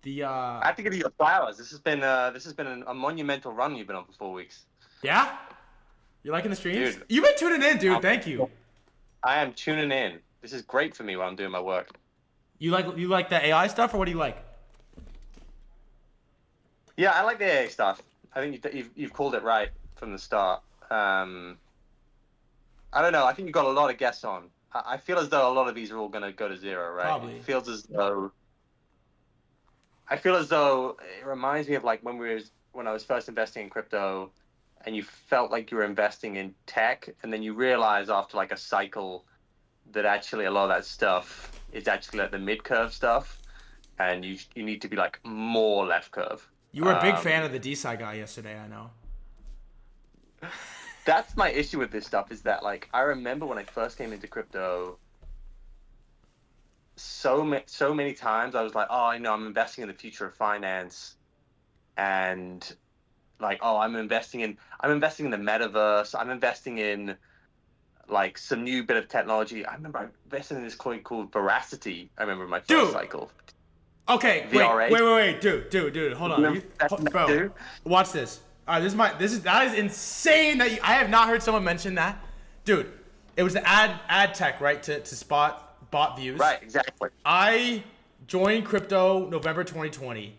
The I have to give you your flowers. This has been a monumental run you've been on for 4 weeks, yeah, you liking the streams? dude. You've been tuning in, dude. I'm, Thank you. I am tuning in. This is great for me while I'm doing my work. You like the AI stuff, or what do you like? Yeah, I like the AA stuff. I think you've called it right from the start. I don't know. I think you've got a lot of guests on. I feel as though a lot of these are all going to go to zero, right? It Probably. feels as though I feel as though it reminds me of like when I was first investing in crypto, and you felt like you were investing in tech, and then you realize after like a cycle that actually a lot of that stuff is actually like the mid curve stuff, and you need to be like more left curve. You were a big fan of the DeSci guy yesterday. I know. That's my issue with this stuff is that like I remember when I first came into crypto, so many times I was like, oh, I know I'm investing in the future of finance, and like, oh, I'm investing in the metaverse. I'm investing in like some new bit of technology. I remember I invested in this coin called Veracity. I remember in my first Dude. cycle, Okay. Wait. VRA. Wait. Wait. Wait. Dude. Hold You on. remember that Bro. too? Watch this. All right. That is insane. I have not heard someone mention that, dude. It was the ad tech, right? To spot bot views. Right, exactly. I joined crypto November 2020.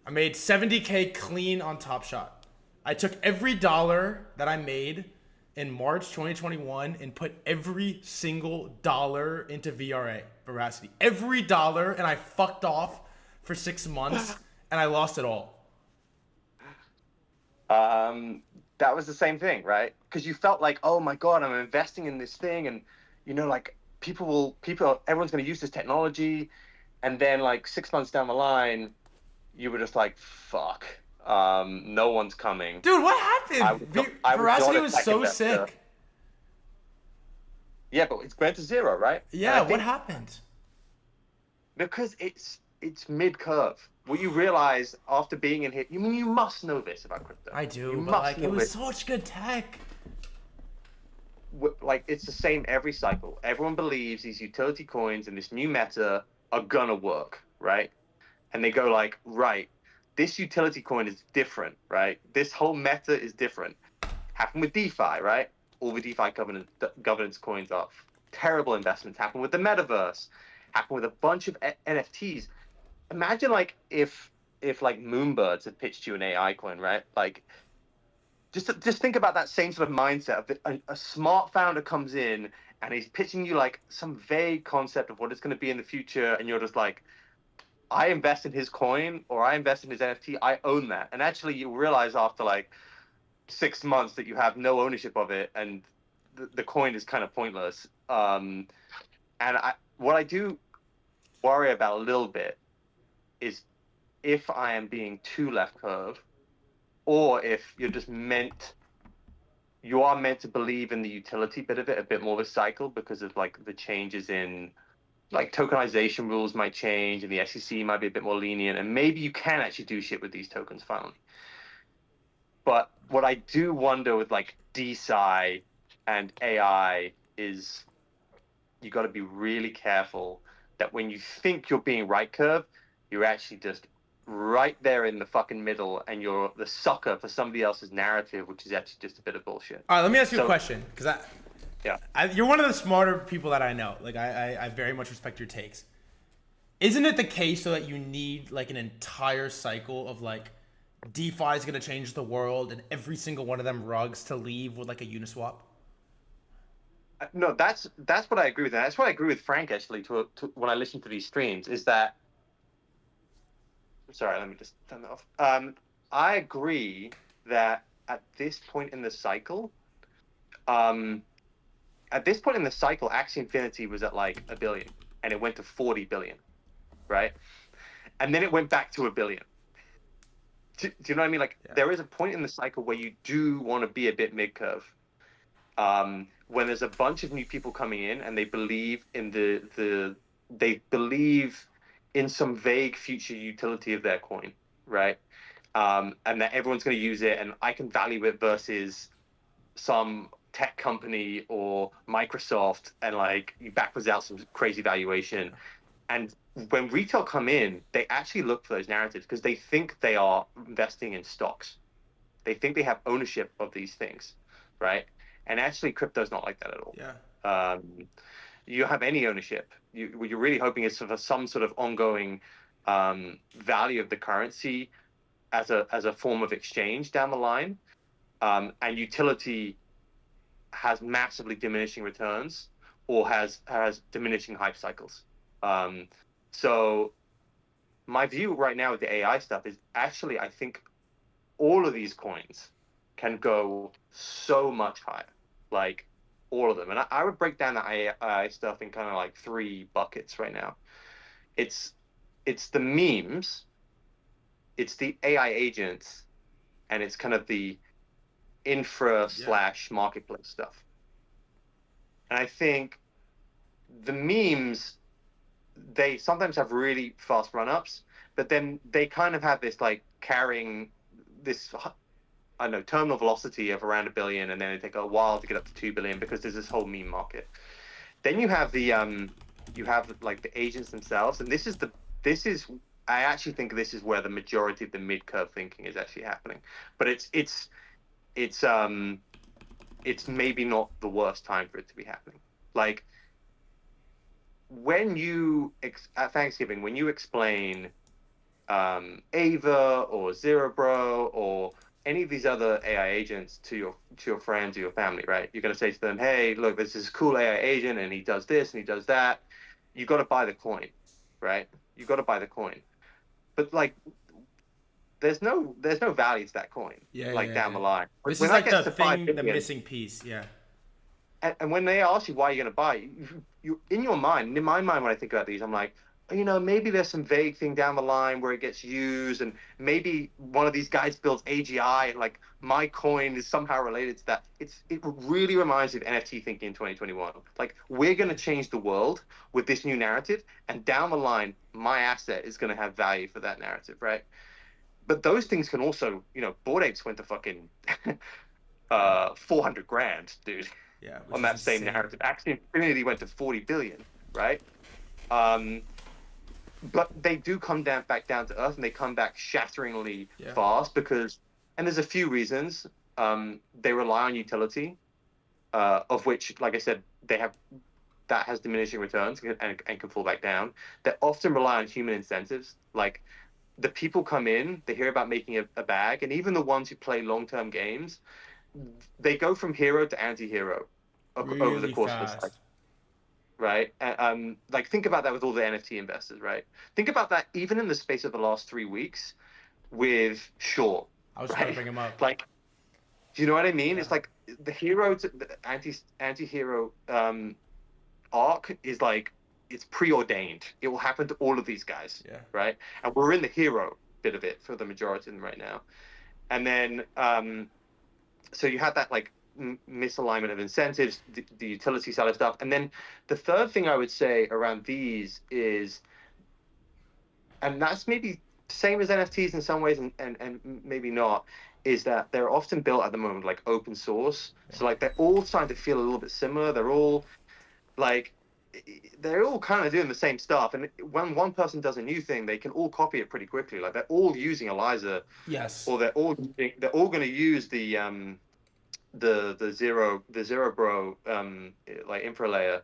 I made 70K clean on Top Shot. I took every dollar that I made in March 2021 and put every single dollar into VRA, Veracity. Every dollar, and I fucked off for 6 months and I lost it all. That was the same thing, right? Because you felt like, oh my God, I'm investing in this thing, and like everyone's going to use this technology, and then like 6 months down the line, you were just like, fuck, no one's coming. Dude, what happened? I was not Veracity a was tech so investor. sick. Yeah, but it's going to zero, right? And Yeah, I what think happened? because it's mid curve. What you realize after being in here, you must know this about crypto. I You do, but must like it know was this. such good tech. Like it's the same every cycle. Everyone believes these utility coins and this new meta are gonna work, right? And they go like, right, this utility coin is different, right? This whole meta is different. Happened with DeFi, right? All the DeFi governance coins are terrible investments. Happened with the metaverse. Happened with a bunch of NFTs. Imagine like if like Moonbirds had pitched you an AI coin, right? Like just think about that same sort of mindset of a smart founder comes in and he's pitching you like some vague concept of what it's going to be in the future, and you're just like, I invest in his coin or I invest in his NFT, I own that. And actually, you realize after like 6 months that you have no ownership of it, and the coin is kind of pointless. And what I do worry about a little bit is if I am being too left curve, or if you are meant to believe in the utility bit of it a bit more of a cycle because of like the changes in like tokenization rules might change, and the SEC might be a bit more lenient, and maybe you can actually do shit with these tokens finally. But what I do wonder with like DeSci and AI is you got to be really careful that when you think you're being right curve, you're actually just right there in the fucking middle, and you're the sucker for somebody else's narrative, which is actually just a bit of bullshit. All right, let me ask you a So question, because yeah, you're one of the smarter people that I know. Like I very much respect your takes. Isn't it the case though that you need like an entire cycle of like DeFi is gonna change the world and every single one of them rugs to leave with like a Uniswap? no, that's what I agree with. And that's what I agree with Frank actually. To when I listen to these streams, is that sorry, let me just turn that off. I agree that at this point in the cycle, um, Axie Infinity was at like a billion, and it went to 40 billion, right? And then it went back to a billion. Do you know what I mean? Like Yeah. there is a point in the cycle where you do want to be a bit mid curve. When there's a bunch of new people coming in and they believe in they believe in some vague future utility of their coin, right? And that everyone's going to use it, and I can value it versus some tech company or Microsoft, and like you backwards out some crazy valuation. And when retail come in, they actually look for those narratives because they think they are investing in stocks. They think they have ownership of these things, right? And actually, crypto's not like that at all. Yeah. You don't have any ownership. What you're really hoping is for some sort of ongoing value of the currency as a form of exchange down the line. And utility has massively diminishing returns or has diminishing hype cycles. Um, so my view right now with the AI stuff is actually I think all of these coins can go so much higher, like all of them. And I would break down the AI stuff in kind of like three buckets right now. It's it's the memes, it's the AI agents, and it's kind of the infra Yeah. slash marketplace stuff. And I think the memes they sometimes have really fast run ups, but then they kind of have this like carrying this I don't know terminal velocity of around 1 billion, and then it take a while to get up to 2 billion because there's this whole meme market. Then you have like the agents themselves, and this is I actually think this is where the majority of the mid curve thinking is actually happening. But it's it's maybe not the worst time for it to be happening. Like when you at Thanksgiving when you explain Ava or Zerobro or any of these other AI agents to your friends or your family, right? You're going to say to them, "Hey, look, there's this cool AI agent, and he does this and he does that." You got to buy the coin, right? You got to buy the coin, but like, there's no value to that coin, Yeah, like yeah, down yeah. the line. This When is that like gets the to five thing, the billion, missing piece. Yeah. and when they ask you why you're going to buy, you in your mind, in my mind, when I think about these, I'm like, maybe there's some vague thing down the line where it gets used, and maybe one of these guys builds AGI, and like my coin is somehow related to that. It really reminds me of NFT thinking in 2021. Like we're going to change the world with this new narrative, and down the line, my asset is going to have value for that narrative, right? But those things can also, Bored Apes went to fucking 400 grand, dude, Yeah, which on is that same insane. narrative. Axie Infinity went to 40 billion, right? Um, but they do come down back down to earth, and they come back shatteringly Yeah. fast and there's a few reasons. They rely on utility, of which, like I said, that has diminishing returns and can fall back down. They often rely on human incentives, like the people come in, they hear about making a bag, and even the ones who play long-term games, they go from hero to anti-hero over the Really course of a cycle, fast. right? Like think about that with all the NFT investors, right? Think about that even in the space of the last 3 weeks with Shaw, I was just about to right? bring him up. Like, do you know what I mean? Yeah. It's like the hero to the anti-hero arc is like it's preordained. It will happen to all of these guys, Yeah. right? And we're in the hero bit of it for the majority of them right now. And then so you had that like misalignment of incentives, the utility side of stuff, and then the third thing I would say around these is, and that's maybe same as NFTs in some ways, and maybe not, is that they're often built at the moment like open source. Yeah. So like they're all starting to feel a little bit similar. Like they're all kind of doing the same stuff, and when one person does a new thing, they can all copy it pretty quickly. Like they're all using Eliza, Yes. or they're all going to use the zero bro like infra layer.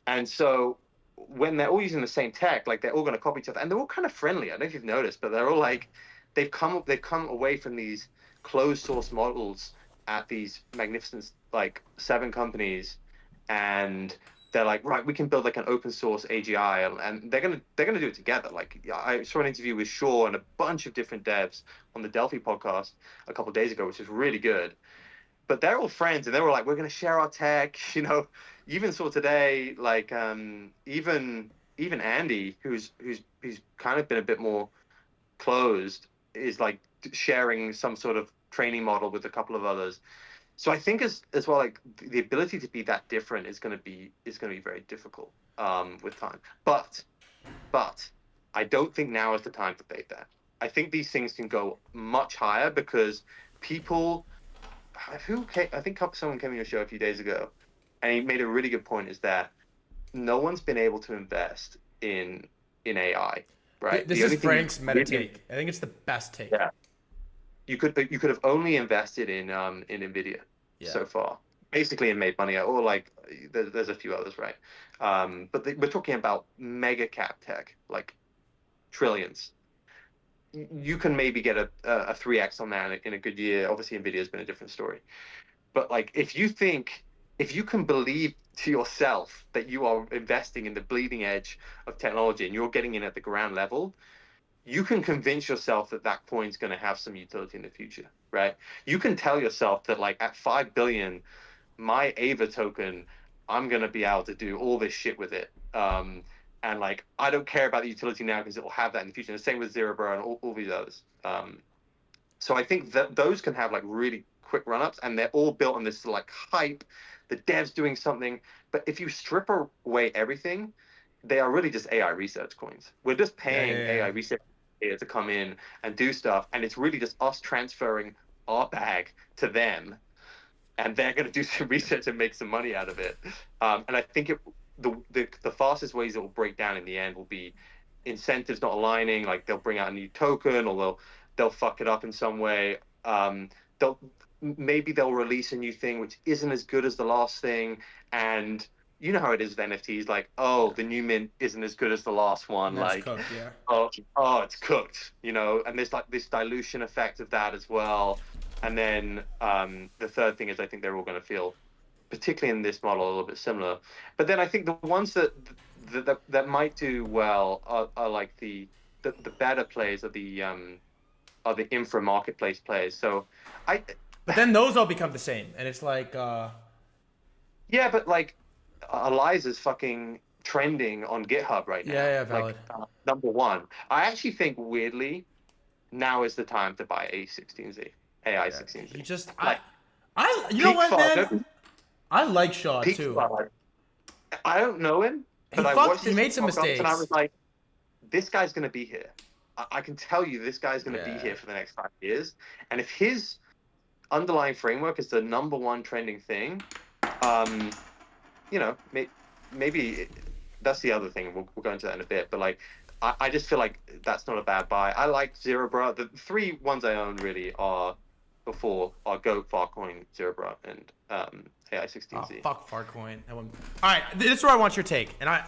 And so when they're all using the same tech, like they're all going to copy each other, and they're all kind of friendly. I don't know if you've noticed, but they're all Yeah. like they've come away from these closed source models at these magnificent like seven companies, and they're like, right, we can build like an open source AGI, and they're gonna do it together. Like I saw an interview with Shaw and a bunch of different devs on the Delphi podcast a couple of days ago, which is really good. But they're all friends, and they were like, we're gonna share our tech. You even saw today, like even Andy, who's kind of been a bit more closed, is like sharing some sort of training model with a couple of others. So I think as well, like the ability to be that different is gonna be very difficult with time. But I don't think now is the time to bait that. I think these things can go much higher because people who came, I think someone came on your show a few days ago, and he made a really good point. Is that no one's been able to invest in in AI, right? This The is only thing Frank's meta take. I think it's the best take. yeah, you could have only invested in Nvidia Yeah. so far, basically, and made money, or like there's a few others, right? But we're talking about mega cap tech, like trillions. You can maybe get a 3x on that in a good year. Obviously, Nvidia's been a different story. But like, if you can believe to yourself that you are investing in the bleeding edge of technology and you're getting in at the ground level, you can convince yourself that that coin's going to have some utility in the future, right? You can tell yourself that like at 5 billion, my Ava token, I'm going to be able to do all this shit with it. And like, I don't care about the utility now because it will have that in the future. And the same with Zero Bro and all these others. So I think that those can have like really quick run-ups, and they're all built on this like hype. The dev's doing something, but if you strip away everything, they are really just AI research coins. We're just Yeah, paying yeah, yeah. AI research to come in and do stuff, and it's really just us transferring our bag to them, and they're going to do some research and make some money out of it. And I think the fastest ways it will break down in the end will be incentives not aligning. Like they'll bring out a new token, or they'll fuck it up in some way. They'll maybe they'll release a new thing which isn't as good as the last thing, and you know how it is with NFTs. Like, oh, Yeah. the new mint isn't as good as the last one. And then it's Like, cooked. Yeah. oh, it's cooked. You know, and there's like this dilution effect of that as well. And then the third thing is I think they're all going to feel, particularly in this model, a little bit similar. But then I think the ones that might do well are like the better players are the infra marketplace players. So I But then those all become the same, and it's like, yeah, but like Eliza's fucking trending on GitHub right yeah, now. yeah, Like valid. number one. I actually think weirdly now is the time to buy A16Z, AI Yeah. 16Z. He just, Like you know peak what, far, man? I like Shaw peak too. far. I don't know him, He but I fucked. watched He his made some podcast and I mistakes. was like, this guy's gonna be here. I can tell you this guy's gonna be Yeah. here for the next 5 years. And if his underlying framework is the number one trending thing, um, you know, maybe that's the other thing. We'll go into that in a bit. But like, I just feel like that's not a bad buy. I like Zero Bro. The three ones I own really are Goat, Farcoin, Zero Bro, and AI Oh 16Z. fuck Farcoin. All right, this is where I want your take. And I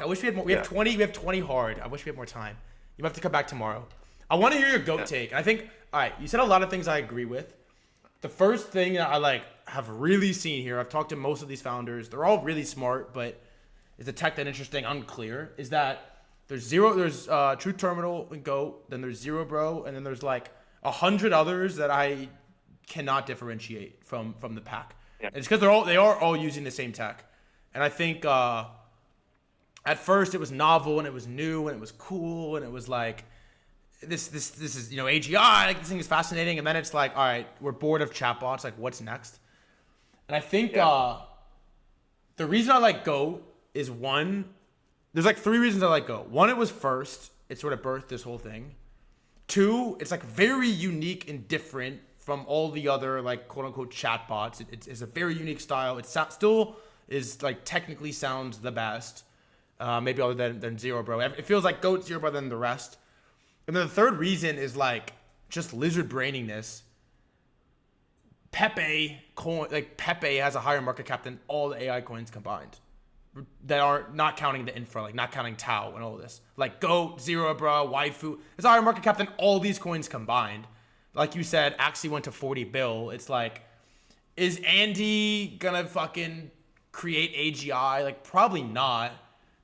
wish we had more. We have Yeah. 20. We have 20 hard. I wish we had more time. You have to come back tomorrow. I want to hear your goat Yeah. take. And I think, all right, you said a lot of things I agree with. The first thing that I like have really seen here, I've talked to most of these founders. They're all really smart, but is the tech that interesting? Unclear. Is that there's Truth Terminal and Goat, then there's Zero Bro, and then there's like 100 others that I cannot differentiate from the pack. Yeah. And it's because they are all using the same tech. And I think at first it was novel and it was new and it was cool and it was like this is AGI, like this thing is fascinating, and then it's like, all right, we're bored of chatbots, like what's next? And I think Yeah. the reason I like Go is one, there's like three reasons I like Go. One, it was first, it sort of birthed this whole thing. Two, it's like very unique and different from all the other like quote unquote chatbots. It's a very unique style. Still is like technically sounds the best, maybe other than Zero Bro. It feels like Goat, Zero Bro than the rest. And then the third reason is like just lizard braininess. Pepe has a higher market cap than all the AI coins combined. That are not counting the infra, like not counting Tau and all this. Like Goat, Zero Bro, Waifu. It's a higher market cap than all these coins combined. Like you said, actually went to 40 bill. It's like, is Andy gonna fucking create AGI? Like probably not.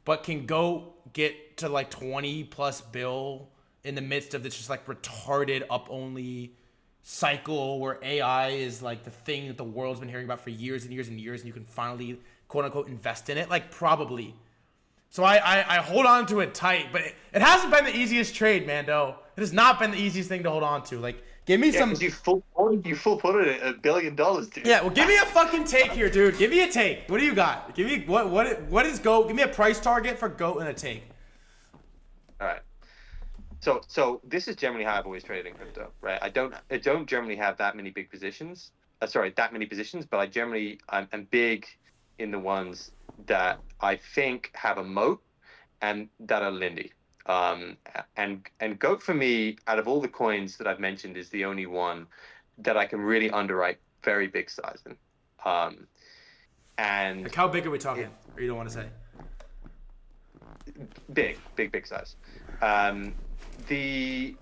But can Goat get to like 20 plus bill in the midst of this just like retarded up only cycle where AI is like the thing that the world's been hearing about for years and years and years, and you can finally quote unquote invest in it? Like probably. So I hold on to it tight, but it hasn't been the easiest trade, Mando. It has not been the easiest thing to hold on to. Like, give me some. You full put it at $1 billion, dude. Yeah, well, give me a fucking take here, dude. Give me a take. What do you got? Give me what is Goat? Give me a price target for Goat and a take. All right. So this is generally how I've always traded in crypto, right? I don't generally have that many big positions. That many positions, but I'm big in the ones that I think have a moat and that are Lindy. And goat for me, out of all the coins that I've mentioned, is the only one that I can really underwrite very big size in. And Like how big are we talking? it, Or you don't want to say? big size. Um, the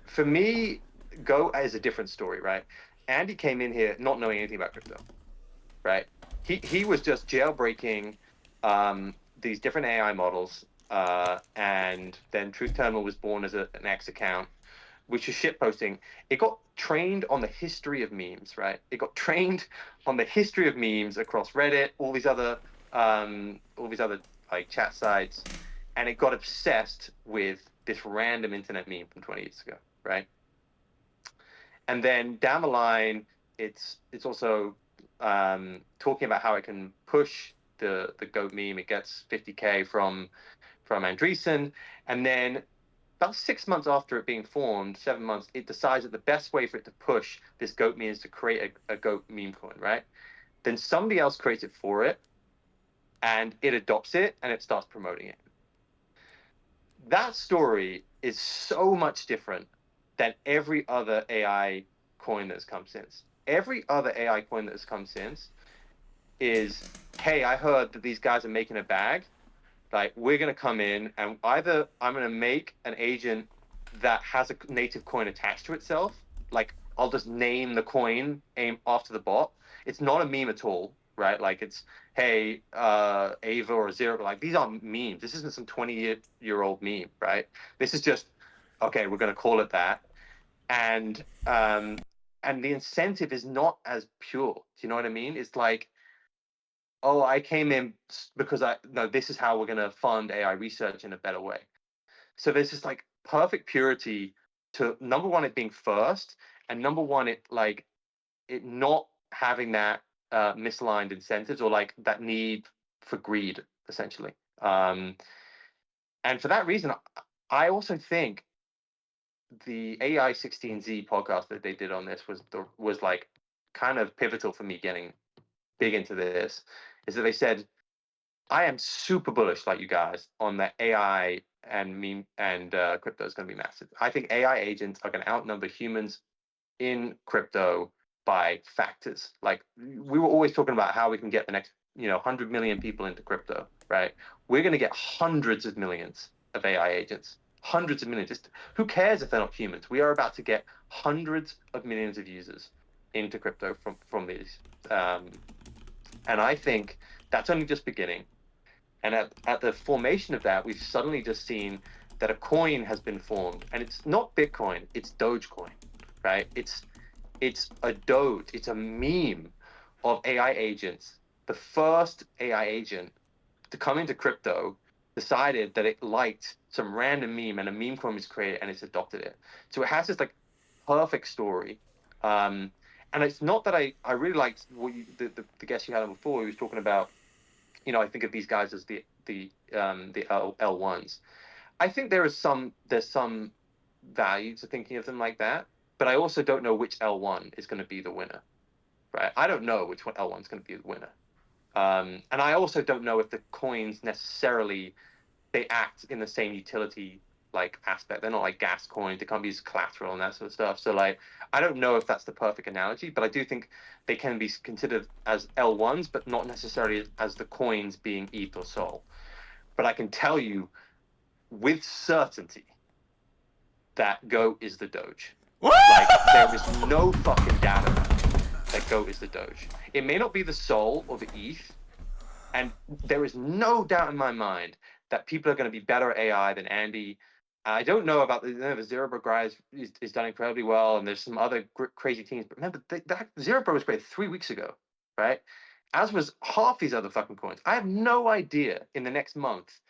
For me, Go is a different story, right? Andy came in here not knowing anything about crypto, right? He was just jailbreaking these different AI models, and then Truth Terminal was born as an X account, which is shit posting. It got trained on the history of memes, right? It got trained on the history of memes across Reddit, all these other like chat sites, and it got obsessed with this random internet meme from 20 years ago, right? And then down the line, it's also talking about how it can push the goat meme. It gets 50K from Andreessen, and then about 6 months after it being formed, 7 months, it decides that the best way for it to push this goat meme is to create a goat meme coin, right? Then somebody else creates it for it, and it adopts it, and it starts promoting it. That story is so much different than every other AI coin that's come since. Every other AI coin that has come since is, hey, I heard that these guys are making a bag. Like, we're going to come in and either I'm going to make an agent that has a native coin attached to itself. Like, I'll just name the coin aim after the bot. It's not a meme at all, right? Like, it's, hey, Ava or Zero. Like, these aren't memes. This isn't some 20-year-old meme, right? This is just, okay, we're going to call it that. And, and the incentive is not as pure. Do you know what I mean? It's like, oh, I came in because this is how we're going to fund AI research in a better way. So there's this like perfect purity to number one, it being first, and number one, it not having that misaligned incentives or like that need for greed, essentially. And for that reason, I also think the AI 16Z podcast that they did on this was like kind of pivotal for me getting big into this. Is that they said, I am super bullish, like you guys, on the AI and meme and crypto is going to be massive. I think AI agents are going to outnumber humans in crypto by factors. Like we were always talking about how we can get the next, 100 million people into crypto, right? We're going to get hundreds of millions of AI agents, hundreds of millions. Just, who cares if they're not humans? We are about to get hundreds of millions of users into crypto from these, and I think that's only just beginning. And at the formation of that, we've suddenly just seen that a coin has been formed, and it's not Bitcoin, it's Dogecoin, right? It's a Doge, it's a meme of AI agents. The first AI agent to come into crypto decided that it liked some random meme, and a meme coin was created, and it's adopted it. So it has this like perfect story. And it's not that I really liked what the guest you had on before. He was talking about, I think of these guys as the L1s. I think there's some value to thinking of them like that, but I also don't know which L1 is going to be the winner, right? I don't know which one L1 is going to be the winner, and I also don't know if the coins necessarily they act in the same utility like aspect. They're not like gas coins. They can't be used as collateral and that sort of stuff. So like, I don't know if that's the perfect analogy, but I do think they can be considered as L1s, but not necessarily as the coins being ETH or Sol. But I can tell you with certainty that Go is the Doge. Like there is no fucking doubt about it that Go is the Doge. It may not be the Sol or the ETH, and there is no doubt in my mind that people are going to be better at AI than Andy. I don't know about the Zero Bro guy is done incredibly well, and there's some other crazy teams. But remember, that Zero Bro was created 3 weeks ago, right? As was half these other fucking coins. I have no idea in the next month,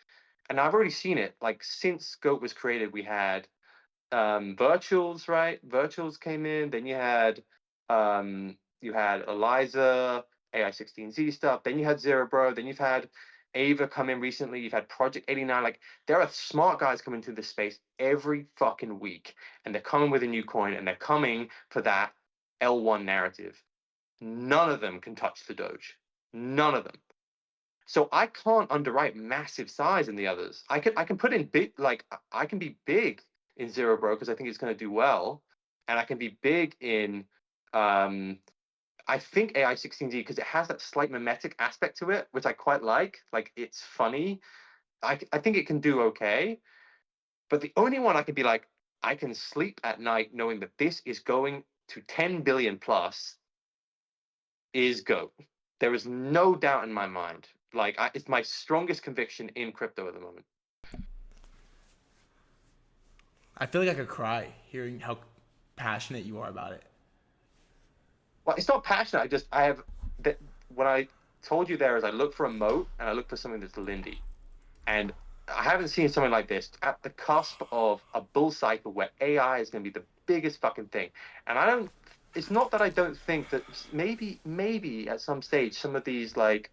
and I've already seen it. Like since Goat was created, we had virtuals, right? Virtuals came in. Then you had Eliza, AI16Z stuff. Then you had Zero Bro. Then you've had Ava come in recently. You've had Project 89. Like there are smart guys coming to this space every fucking week, and they're coming with a new coin, and they're coming for that L1 narrative. None of them can touch the Doge. None of them. So I can't underwrite massive size in the others. I can put in big, like I can be big in Zero Bro because I think it's going to do well, and I can be big in um I think AI 16Z because it has that slight mimetic aspect to it, which I quite like. Like it's funny. I think it can do okay. But the only one I could be like, I can sleep at night knowing that this is going to 10 billion plus is Go. There is no doubt in my mind. Like it's my strongest conviction in crypto at the moment. I feel like I could cry hearing how passionate you are about it. Well, it's not passionate. I have that what I told you there is I look for a moat and I look for something that's Lindy. And I haven't seen something like this at the cusp of a bull cycle where AI is going to be the biggest fucking thing. And I don't. It's not that I don't think that maybe at some stage some of these like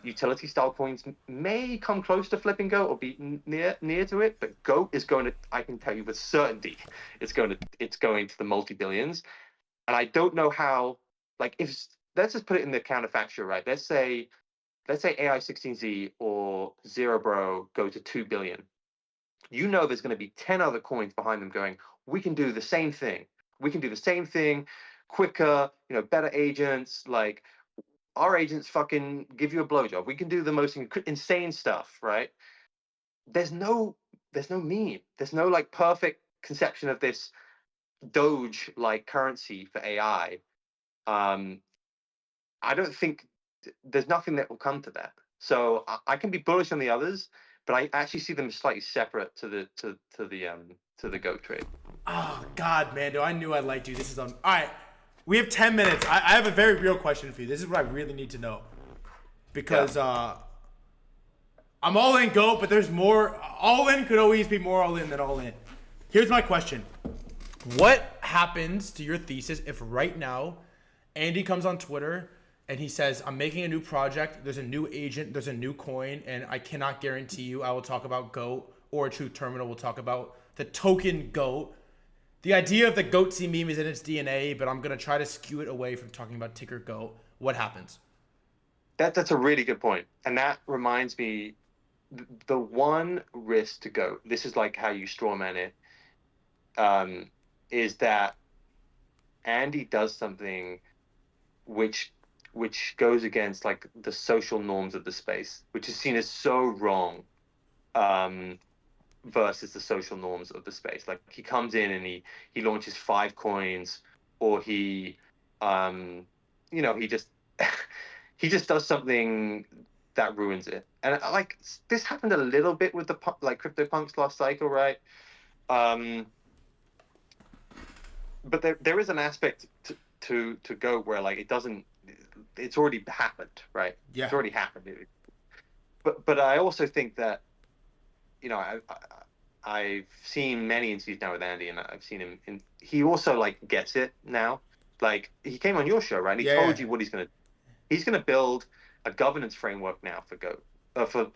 utility style coins may come close to flipping Goat or be near to it. But Goat is going to. I can tell you with certainty, it's going to the multi billions. And I don't know how. Like if let's just put it in the counterfactual, right? Let's say AI 16Z or Zero Bro go to 2 billion. You know there's going to be 10 other coins behind them going, we can do the same thing. We can do the same thing quicker, better agents. Like our agents fucking give you a blowjob. We can do the most insane stuff, right? There's no there's no meme. There's no like perfect conception of this Doge like currency for AI. Um, I don't think there's nothing that will come to that. So I can be bullish on the others, but I actually see them slightly separate to the goat trade. Oh God, Mando, I knew I liked you. This is on. All right, we have 10 minutes. I have a very real question for you. This is what I really need to know Yeah. because I'm all in goat, but there's more. All in could always be more all in than all in. Here's my question: what happens to your thesis if right now Andy comes on Twitter and he says, I'm making a new project, there's a new agent, there's a new coin, and I cannot guarantee you I will talk about GOAT or a Truth Terminal will talk about the token GOAT. The idea of the GOATC meme is in its DNA, but I'm going to try to skew it away from talking about ticker GOAT. What happens? That's a really good point, and that reminds me, the one risk to go. This is like how you strawman it. Um, is that Andy does something which which goes against like the social norms of the space, which is seen as so wrong. Um, versus the social norms of the space. Like he comes in and he launches 5 coins, or um, he just he just does something that ruins it. And like this happened a little bit with the like CryptoPunks last cycle, right? Um, but there is an aspect to go where like it doesn't. It's already happened, right? Yeah. It's already happened. But I also think that I've seen many interviews now with Andy, and I've seen him. He also like gets it now. Like he came on your show, right? And he Yeah, yeah. told you what he's gonna. He's gonna build a governance framework now for Go, for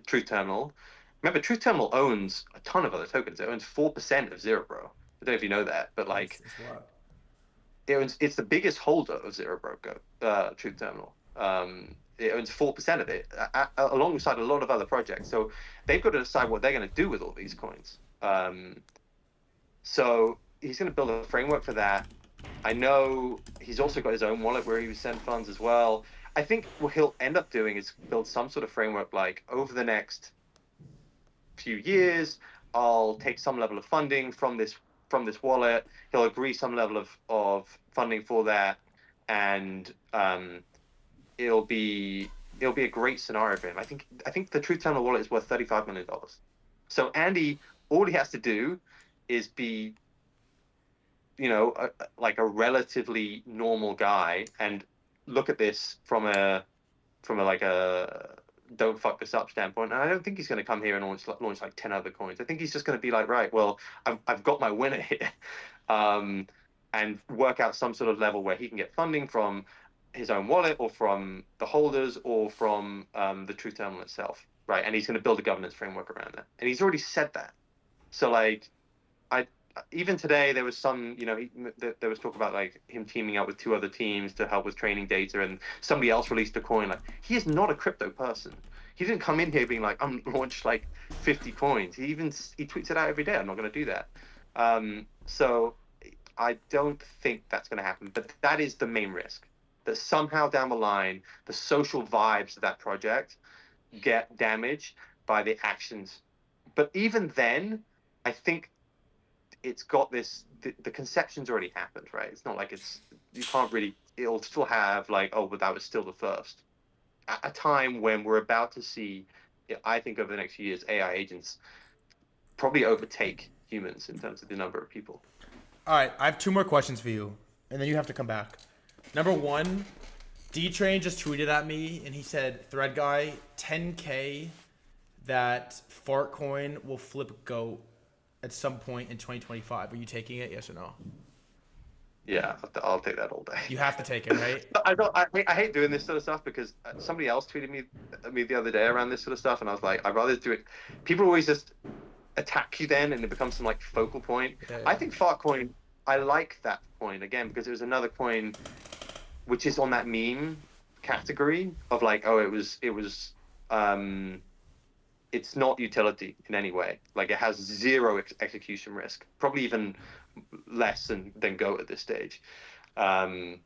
Truth Terminal. Remember, Truth Terminal owns a ton of other tokens. It owns 4% of Zero Bro. I don't know if you know that, but like It's what? it's the biggest holder of Zero Bro Go, Truth Terminal. It owns 4% of it, alongside a lot of other projects. So they've got to decide what they're going to do with all these coins. So he's going to build a framework for that. I know he's also got his own wallet where he would send funds as well. I think what he'll end up doing is build some sort of framework like over the next few years, I'll take some level of funding from this wallet. He'll agree some level of funding for that, and it'll be it'll be a great scenario for him. I think the Truth Terminal wallet is worth $35 million. So Andy, all he has to do is be like a relatively normal guy and look at this from a like a don't fuck this up standpoint. And I don't think he's going to come here and launch like 10 other coins. I think he's just going to be like, right, well, I've got my winner here, um, and work out some sort of level where he can get funding from his own wallet or from the holders or from the Truth Terminal itself, right? And he's going to build a governance framework around that. And he's already said that. So like, even today there was some, there was talk about like him teaming up with 2 other teams to help with training data, and somebody else released a coin. Like, he is not a crypto person. He didn't come in here being like, I'm launched like 50 coins. He tweets it out every day. I'm not going to do that. So I don't think that's going to happen. But that is the main risk, that somehow down the line the social vibes of that project get damaged by the actions. But even then, I think it's got this, the conception's already happened, right? It's not like you can't really, it'll still have like, oh, but that was still the first. At a time when we're about to see, I think over the next few years, AI agents probably overtake humans in terms of the number of people. All right, I have 2 more questions for you, and then you have to come back. Number 1, D-Train just tweeted at me, and he said, Threadguy, 10K that Fartcoin will flip GOAT at some point in 2025. Are you taking it, yes or no? Yeah, I'll take that all day. You have to take it, right? I hate doing this sort of stuff because somebody else tweeted me the other day around this sort of stuff, and I was like, I'd rather do it. People always just attack you then, and it becomes some like focal point. Yeah. I think Fartcoin, I like that coin again because it was another coin which is on that meme category of like, oh, it's not utility in any way. Like, it has zero execution risk, probably even less than Go at this stage. But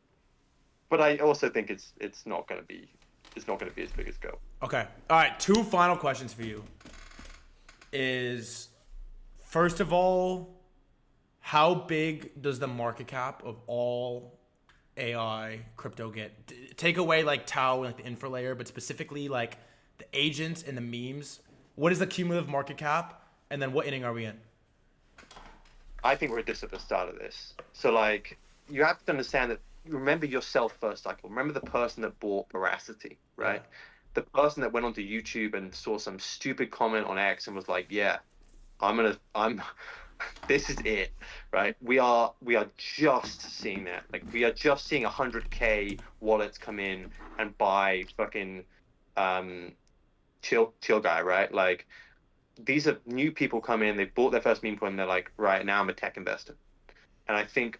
I also think it's not going to be as big as Go. Okay. All right, 2 final questions for you. Is, first of all, how big does the market cap of all AI crypto get? Take away like Tau and like the infra layer, but specifically like the agents and the memes. What is the cumulative market cap? And then what inning are we in? I think we're just at the start of this. So like, you have to understand that, remember yourself first cycle. Remember the person that bought veracity, right? Yeah. The person that went onto YouTube and saw some stupid comment on X and was like, yeah, I'm this is it, right? We are just seeing that. Like, we are just seeing 100K wallets come in and buy fucking chill guy, right? Like, these are new people come in, they bought their first meme coin, and they're like, right, now I'm a tech investor. And I think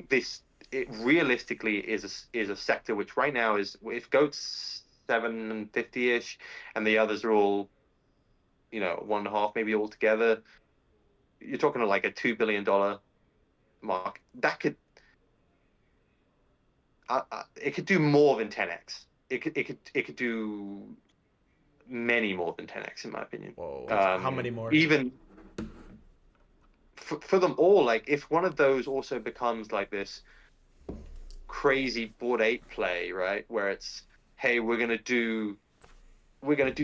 this, it realistically is a sector which right now is, if Goat's 750-ish and the others are all, 1.5 maybe all together, you're talking like a $2 billion mark. That could, it could do more than 10x. It could do many more than 10x in my opinion. Whoa. How many more? Even for them all, like, if one of those also becomes like this crazy Bored Ape play, right, where it's, hey, we're gonna do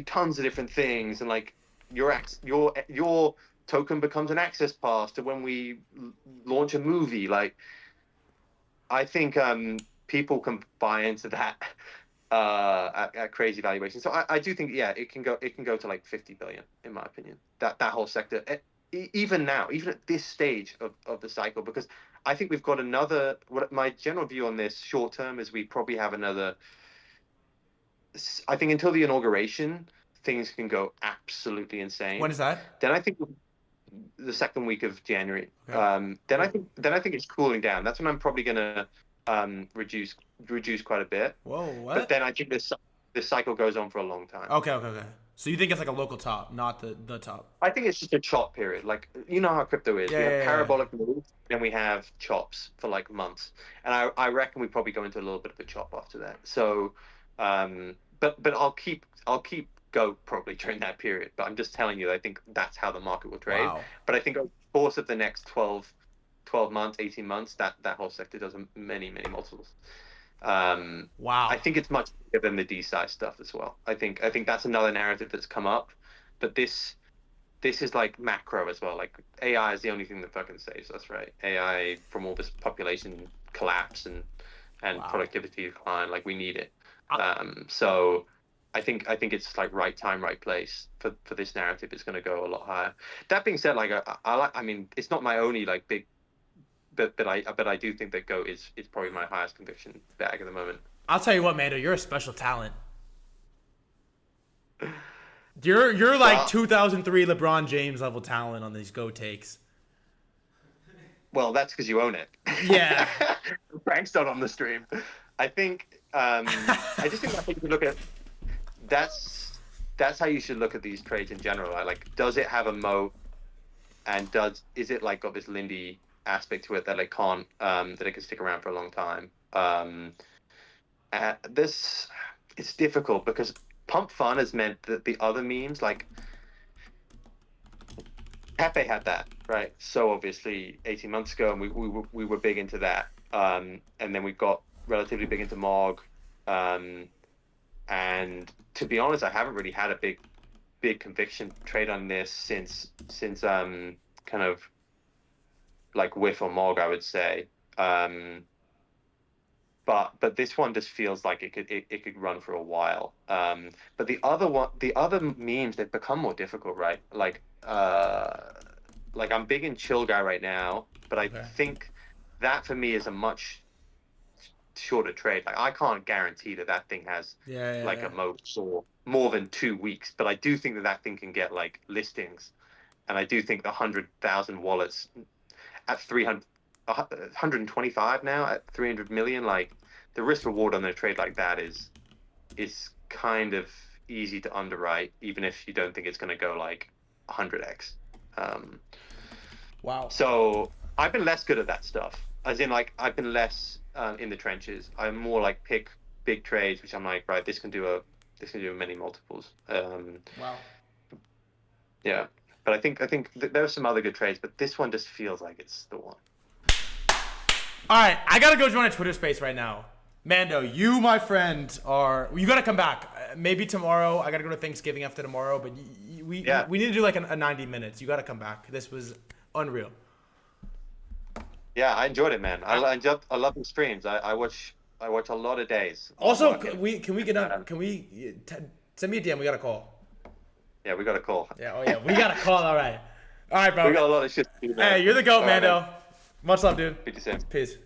tons of different things, and like your token becomes an access pass to when we launch a movie. Like, I think people can buy into that at crazy valuation. So I do think, yeah, it can go to like 50 billion in my opinion. That whole sector, even now, even at this stage of the cycle, because I think we've got another. What my general view on this short term is, we probably have another. I think until the inauguration, things can go absolutely insane. When is that? Then I think the second week of January. Okay. Then I think it's cooling down. That's when I'm probably gonna reduce quite a bit. Whoa, But what? then I think this cycle goes on for a long time. Okay. So you think it's like a local top, not the top? I think it's just a chop period. Like, you know how crypto is. Yeah, We have yeah, yeah. parabolic moves, then we have chops for like months. And I reckon we probably go into a little bit of a chop after that. So, but I'll keep Go probably during that period. But I'm just telling you, I think that's how the market will trade. Wow. But I think over the course of the next 12 months, 18 months, that whole sector does many multiples. Wow. I think it's much bigger than the D-size stuff as well. I think that's another narrative that's come up. But this is like macro as well. Like, AI is the only thing that fucking saves us, right? AI, from all this population collapse and Wow. productivity decline, like, we need it. So I think it's like right time, right place for this narrative. It's going to go a lot higher. That being said, like, I mean, it's not my only like big, but I do think that Go is probably my highest conviction bag at the moment. I'll tell you what, Mando, you're a special talent. You're like Well, 2003 LeBron James level talent on these Go takes. Well, that's because you own it. Yeah. Frank's not on the stream. I think I just think that's how you look at that's how you should look at these trades in general. Right? Like, does it have a moat, and is it like got this Lindy aspect to it that it can't that it can stick around for a long time? This it's difficult because Pump Fun has meant that the other memes like Pepe had that, right? So obviously 18 months ago, and we were big into that. And then we got relatively big into Mog. And to be honest, I haven't really had a big conviction trade on this since kind of like Whiff or Mog, I would say. But this one just feels like it could run for a while. But the other memes, they've become more difficult, right? Like I'm big in Chill Guy right now, but I think that for me is a much shorter trade. Like I can't guarantee that thing has a moat for more than 2 weeks, but I do think that thing can get like listings, and I do think the 100,000 wallets at 300, 125 now at 300 million, like the risk reward on a trade like that is kind of easy to underwrite, even if you don't think it's going to go like 100x. Wow. So I've been less good at that stuff. As in, like, I've been less in the trenches. I'm more like pick big trades, which I'm like, right, this can do many multiples. Wow. Yeah, but I think there are some other good trades, but this one just feels like it's the one. All right, I gotta go join a Twitter space right now. Mando, you, my friend, you gotta come back. Maybe tomorrow. I gotta go to Thanksgiving after tomorrow, but we need to do like a 90 minutes. You gotta come back. This was unreal. Yeah, I enjoyed it, man. I love the streams. I watch a lot of days. Also, can we get up? Can we send me a DM? We got a call. Yeah, we got a call. Yeah, oh yeah, we got a call. All right, bro. We got a lot of shit to do, man. Hey, you're the GOAT, Mando. Man. Much love, dude. Speak to you soon. Peace.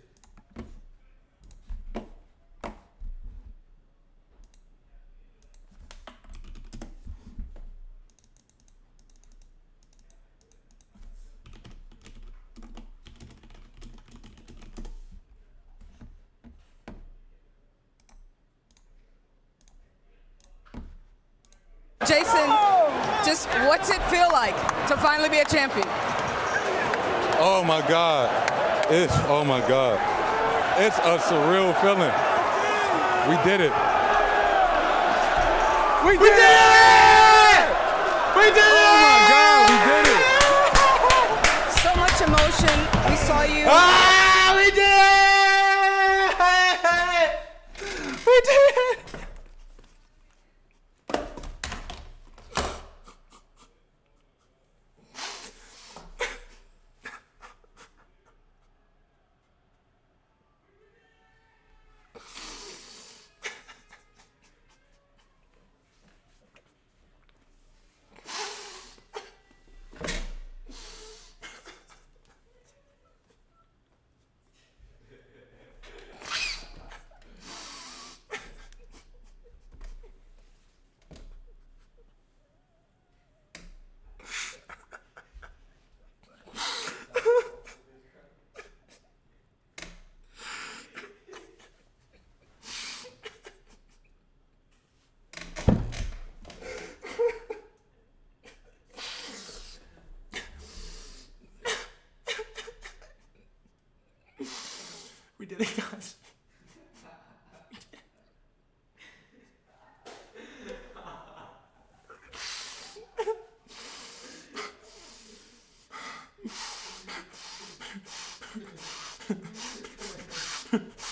Jason, just what's it feel like to finally be a champion? Oh my God. It's a surreal feeling. We did it. We did it! We did it! Oh my God, we did it! So much emotion. We saw you. Ah, we did it! We did it! We did it, guys. We did it.